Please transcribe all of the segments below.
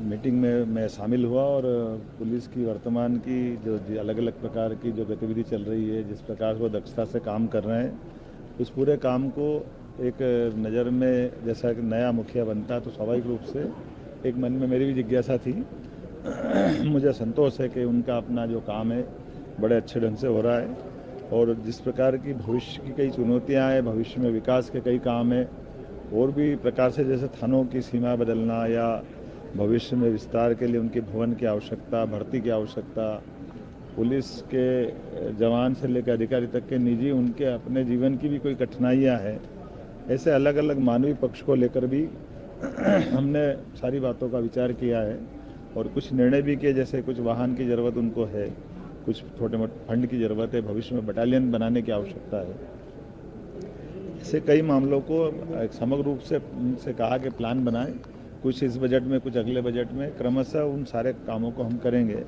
Meeting में मैं शामिल हुआ और पुलिस की वर्तमान की जो अलग अलग प्रकार की जो गतिविधि चल रही है, जिस प्रकार वो दक्षता से काम कर रहे हैं, उस पूरे काम को एक नज़र में जैसा एक नया मुखिया बनता तो स्वाभाविक रूप से एक मन में मेरी भी जिज्ञासा थी। मुझे संतोष है कि उनका अपना जो काम है बड़े अच्छे ढंग से हो रहा है और जिस प्रकार की भविष्य की कई चुनौतियां हैं, भविष्य में विकास के कई काम हैं और भी प्रकार से, जैसे थानों की सीमा बदलना या भविष्य में विस्तार के लिए उनके भवन की आवश्यकता, भर्ती की आवश्यकता, पुलिस के जवान से लेकर अधिकारी तक के निजी उनके अपने जीवन की भी कोई कठिनाइयां हैं। ऐसे अलग अलग मानवीय पक्ष को लेकर भी हमने सारी बातों का विचार किया है और कुछ निर्णय भी किए, जैसे कुछ वाहन की ज़रूरत उनको है, कुछ छोटे मोटे फंड की ज़रूरत है, भविष्य में बटालियन बनाने की आवश्यकता है। ऐसे कई मामलों को एक समग्र रूप से उनसे कहा कि प्लान बनाएं, कुछ इस बजट में, कुछ अगले बजट में, क्रमशः उन सारे कामों को हम करेंगे।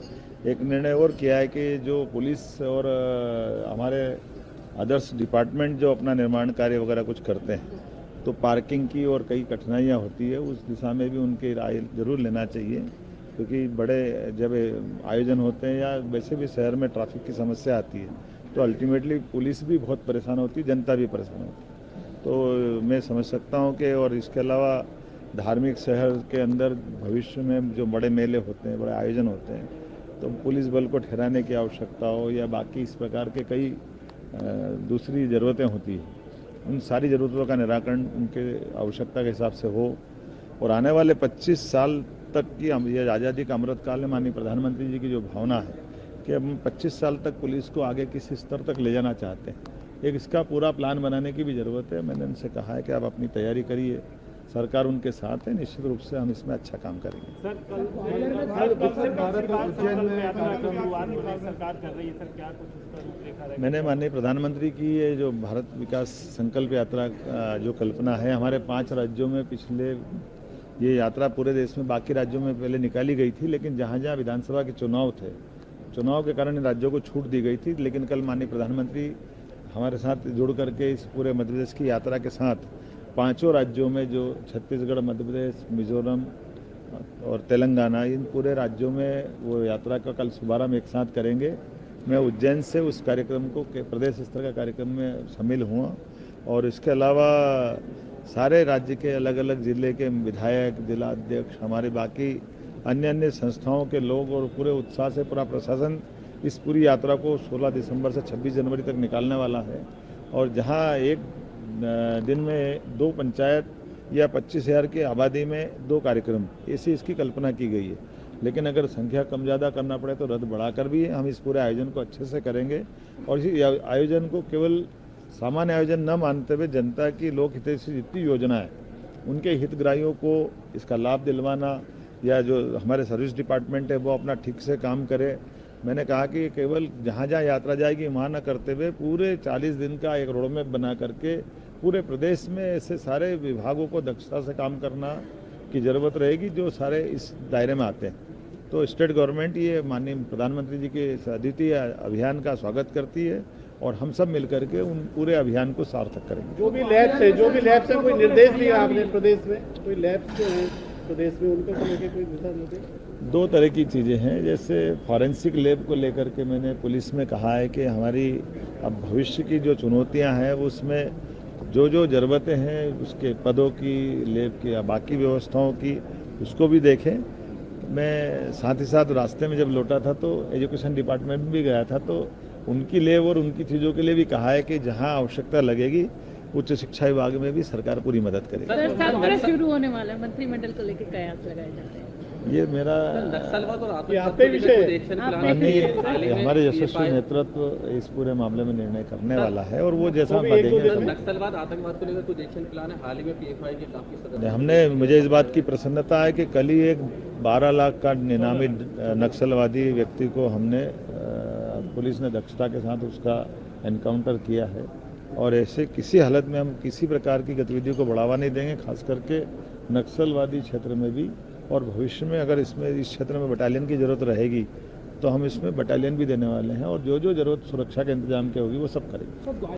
एक निर्णय और किया है कि जो पुलिस और हमारे अदर्स डिपार्टमेंट जो अपना निर्माण कार्य वगैरह कुछ करते हैं, तो पार्किंग की और कई कठिनाइयाँ होती है, उस दिशा में भी उनकी राय जरूर लेना चाहिए, क्योंकि बड़े जब आयोजन होते हैं या वैसे भी शहर में ट्रैफिक की समस्या आती है तो अल्टीमेटली पुलिस भी बहुत परेशान होती है, जनता भी परेशान होती है। तो मैं समझ सकता हूँ कि और इसके अलावा धार्मिक शहर के अंदर भविष्य में जो बड़े मेले होते हैं, बड़े आयोजन होते हैं, तो पुलिस बल को ठहराने की आवश्यकता हो या बाकी इस प्रकार के कई दूसरी ज़रूरतें होती हैं, उन सारी ज़रूरतों का निराकरण उनके आवश्यकता के हिसाब से हो। और आने वाले 25 साल तक की ये आज़ादी का अमृतकाल में माननीय प्रधानमंत्री जी की जो भावना है कि हम 25 साल तक पुलिस को आगे किस स्तर तक ले जाना चाहते हैं, एक इसका पूरा प्लान बनाने की भी ज़रूरत है। मैंने उनसे कहा है कि आप अपनी तैयारी करिए, सरकार उनके साथ है, निश्चित रूप से हम इसमें अच्छा काम करेंगे। सर, कल सरकार कर रही है सर, क्या कुछ उसका रूपरेखा रहेगा? मैंने माननीय प्रधानमंत्री की ये जो भारत विकास संकल्प यात्रा जो कल्पना है, हमारे 5 राज्यों में पिछले ये यात्रा पूरे देश में बाकी राज्यों में पहले निकाली गई थी, लेकिन जहाँ जहाँ विधानसभा के चुनाव थे, चुनाव के कारण राज्यों को छूट दी गई थी। लेकिन कल माननीय प्रधानमंत्री हमारे साथ जुड़ करके इस पूरे मध्य प्रदेश की यात्रा के साथ 5 राज्यों में, जो छत्तीसगढ़, मध्य प्रदेश, मिजोरम और तेलंगाना, इन पूरे राज्यों में वो यात्रा का कल शुभारंभ एक साथ करेंगे। मैं उज्जैन से उस कार्यक्रम को प्रदेश स्तर का कार्यक्रम में शामिल हुआ और इसके अलावा सारे राज्य के अलग अलग जिले के विधायक, जिला अध्यक्ष, हमारे बाकी अन्य अन्य संस्थाओं के लोग और पूरे उत्साह से पूरा प्रशासन इस पूरी यात्रा को 16 दिसंबर से 26 जनवरी तक निकालने वाला है। और जहां एक दिन में 2 पंचायत या 25,000 की आबादी में 2 कार्यक्रम, ऐसी इसकी कल्पना की गई है। लेकिन अगर संख्या कम ज़्यादा करना पड़े तो रद्द बढ़ाकर भी हम इस पूरे आयोजन को अच्छे से करेंगे और इस आयोजन को केवल सामान्य आयोजन न मानते हुए जनता की लोक हित से जितनी योजना है उनके हितग्राहियों को इसका लाभ दिलवाना, या जो हमारे सर्विस डिपार्टमेंट है वो अपना ठीक से काम करे। मैंने कहा कि केवल जहाँ जहाँ यात्रा जाएगी वहाँ न करते हुए पूरे 40 दिन का एक रोड मैप बना करके पूरे प्रदेश में ऐसे सारे विभागों को दक्षता से काम करना की ज़रूरत रहेगी जो सारे इस दायरे में आते हैं। तो स्टेट गवर्नमेंट ये माननीय प्रधानमंत्री जी के इस अद्वितीय अभियान का स्वागत करती है और हम सब मिलकर के उन पूरे अभियान को सार्थक करेंगे। जो भी लैब्स है कोई निर्देश दिया आपने प्रदेश में, कोई लैब्स जो है प्रदेश में, उनको लेकर कोई दिशा निर्देश? 2 तरह की चीज़ें हैं। जैसे फॉरेंसिक लैब को लेकर के मैंने पुलिस में कहा है कि हमारी अब भविष्य की जो चुनौतियां हैं उसमें जो जो ज़रूरतें हैं उसके पदों की, लैब की या बाकी व्यवस्थाओं की, उसको भी देखें। मैं साथ ही साथ रास्ते में जब लौटा था तो एजुकेशन डिपार्टमेंट में भी गया था, तो उनकी लैब और उनकी चीज़ों के लिए भी कहा है कि जहां आवश्यकता लगेगी उच्च शिक्षा विभाग में भी सरकार पूरी मदद करेगी। सर, सत्र शुरू होने वाला है, मंत्रिमंडल को लेकर कयास लगाए जाते हैं। ये मेरा हमारे यशस्वी नेतृत्व इस पूरे मामले में निर्णय करने वाला है और वो जैसा नक्सलवाद, आतंकवाद को लेकर कुछ एक्शन प्लान है? हाल ही में पीएफआई के काफी सदस्य हमने, मुझे इस बात की प्रसन्नता है कि कल ही एक 12 लाख का इनामी नक्सलवादी व्यक्ति को हमने पुलिस ने दक्षता के साथ उसका एनकाउंटर किया है और ऐसे किसी हालत में हम किसी प्रकार की गतिविधियों को बढ़ावा नहीं देंगे, खास करके नक्सलवादी क्षेत्र में भी। और भविष्य में अगर इसमें इस क्षेत्र में बटालियन की ज़रूरत रहेगी तो हम इसमें बटालियन भी देने वाले हैं और जो जो ज़रूरत सुरक्षा के इंतजाम की होगी वो सब करेंगे।